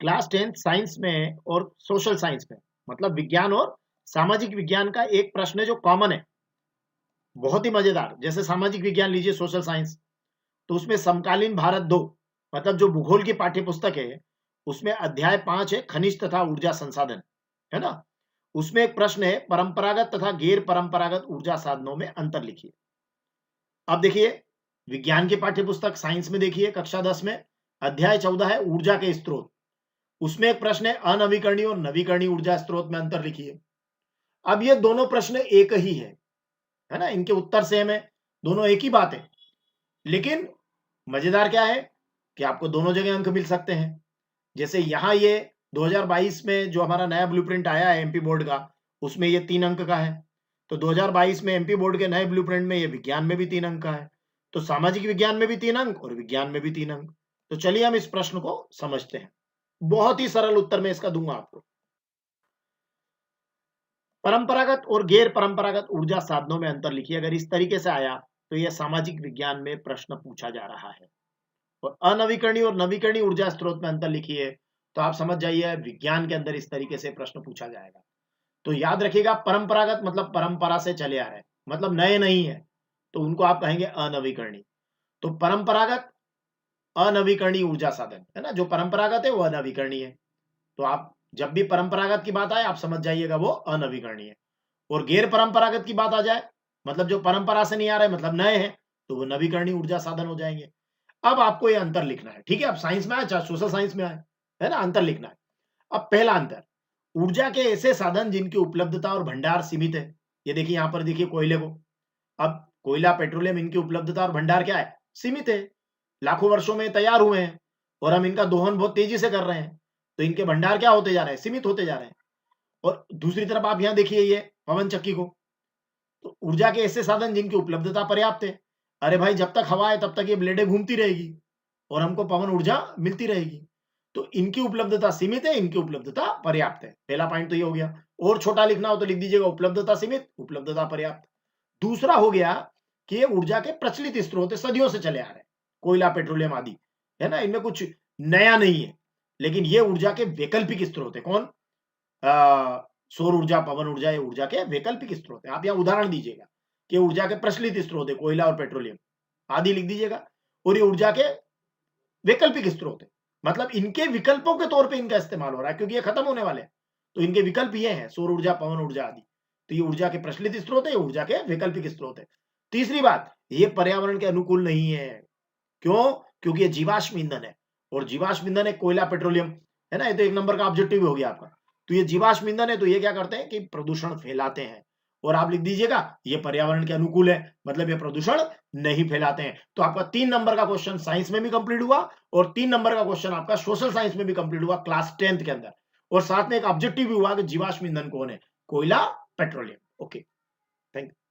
Class 10th science में और social science में, मतलब विज्ञान और सामाजिक विज्ञान का एक प्रश्न है जो कॉमन है, बहुत ही मजेदार। जैसे सामाजिक विज्ञान लीजिए, सोशल साइंस, तो उसमें समकालीन भारत 2, मतलब जो भूगोल की पाठ्य पुस्तक है, उसमें अध्याय 5 है खनिज तथा ऊर्जा संसाधन, है ना। उसमें एक प्रश्न है परंपरागत तथा गैर परंपरागत ऊर्जा साधनों में अंतर लिखिए। अब देखिए, विज्ञान की पाठ्य पुस्तक साइंस में देखिए कक्षा 10 में अध्याय 14 है ऊर्जा के स्रोत। उसमें एक प्रश्न है अनवीकरणीय और नवीकरणीय ऊर्जा स्रोत में अंतर लिखिए। अब ये दोनों प्रश्न एक ही है ना, इनके उत्तर सेम है, दोनों एक ही बात है। लेकिन मजेदार क्या है कि आपको दोनों जगह अंक मिल सकते हैं। जैसे यहां ये 2022 में जो हमारा नया ब्लूप्रिंट आया है एमपी बोर्ड का, उसमें ये 3 अंक का है। तो 2022 में एमपी बोर्ड के नए ब्लूप्रिंट में ये विज्ञान में भी 3 अंक का है। तो सामाजिक विज्ञान में भी 3 अंक और विज्ञान में भी 3 अंक। तो चलिए हम इस प्रश्न को समझते हैं। बहुत ही सरल उत्तर मैं इसका दूंगा आपको। परंपरागत और गैर परंपरागत ऊर्जा साधनों में अंतर लिखिए। अगर इस तरीके से आया तो यह सामाजिक विज्ञान में प्रश्न पूछा जा रहा है। और अनवीकरणीय और नवीकरणीय ऊर्जा स्रोत में अंतर लिखिए, तो आप समझ जाइए विज्ञान के अंदर इस तरीके से प्रश्न पूछा जाएगा। तो याद रखिएगा, परंपरागत मतलब परंपरा से चले आ रहे हैं, मतलब नए नहीं है, तो उनको आप कहेंगे अनवीकरणीय। तो परंपरागत अनवीकरणीय ऊर्जा साधन है ना, जो परंपरागत है वो अनवीकरणीय है। तो आप जब भी परंपरागत की बात आए आप समझ जाइएगा वो अनवीकरणीय है। और गैर परंपरागत की बात आ जाए, मतलब जो परंपरा से नहीं आ रहे, मतलब नए हैं, तो वो नवीकरणीय ऊर्जा साधन हो जाएंगे। अब आपको ये अंतर लिखना है, ठीक है। अब साइंस में आए चाहे सोशल साइंस में आए, है ना, अंतर लिखना है। अब पहला अंतर, ऊर्जा के ऐसे साधन जिनकी उपलब्धता और भंडार सीमित है। ये देखिए यहां पर देखिए कोयले को, अब कोयला पेट्रोलियम, इनकी उपलब्धता और भंडार क्या है, सीमित है, लाखों वर्षों में तैयार हुए हैं और हम इनका दोहन बहुत तेजी से कर रहे हैं, तो इनके भंडार क्या होते जा रहे हैं, सीमित होते जा रहे हैं। और दूसरी तरफ आप यहां देखिए ये पवन चक्की को, तो ऊर्जा के ऐसे साधन जिनकी उपलब्धता पर्याप्त है। अरे भाई, जब तक हवा है तब तक ये ब्लेडें घूमती रहेगी और हमको पवन ऊर्जा मिलती रहेगी। तो इनकी उपलब्धता सीमित है, इनकी उपलब्धता पर्याप्त है। पहला पॉइंट तो ये हो गया। और छोटा लिखना हो तो लिख दीजिएगा उपलब्धता सीमित, उपलब्धता पर्याप्त। दूसरा हो गया कि ये ऊर्जा के प्रचलित स्रोत है, सदियों से चले आ रहे हैं, कोयला पेट्रोलियम आदि, है ना, इनमें कुछ नया नहीं है। लेकिन ये ऊर्जा के वैकल्पिक स्रोत है। कौन? सौर ऊर्जा, पवन ऊर्जा, ये ऊर्जा के वैकल्पिक स्रोत है। आप यहाँ उदाहरण दीजिएगा कि ऊर्जा के प्रचलित स्रोत है कोयला और पेट्रोलियम आदि लिख दीजिएगा। और ये ऊर्जा के वैकल्पिक स्रोत है, मतलब इनके विकल्पों के तौर पे इनका इस्तेमाल हो रहा है, क्योंकि ये खत्म होने वाले हैं। तो इनके विकल्प ये हैं, सौर ऊर्जा, पवन ऊर्जा आदि। तो ये ऊर्जा के प्रचलित स्रोत है, ये ऊर्जा के वैकल्पिक स्रोत है। तीसरी बात, ये पर्यावरण के अनुकूल नहीं है। क्यों? क्योंकि ये जीवाश्म ईंधन है, और जीवाश्म ईंधन है कोयला पेट्रोलियम, है ना, ये तो एक नंबर का ऑब्जेक्टिव हो गया आपका। तो ये जीवाश्म ईंधन है, तो ये क्या करते हैं कि प्रदूषण फैलाते हैं। और आप लिख दीजिएगा ये पर्यावरण के अनुकूल है, मतलब ये प्रदूषण नहीं फैलाते हैं। तो आपका 3 नंबर का क्वेश्चन साइंस में भी कंप्लीट हुआ और 3 नंबर का क्वेश्चन आपका सोशल साइंस में भी कंप्लीट हुआ क्लास 10th के अंदर। और साथ में एक ऑब्जेक्टिव भी हुआ कि जीवाश्म ईंधन कौन है, कोयला, पेट्रोलियम। Okay, thank you.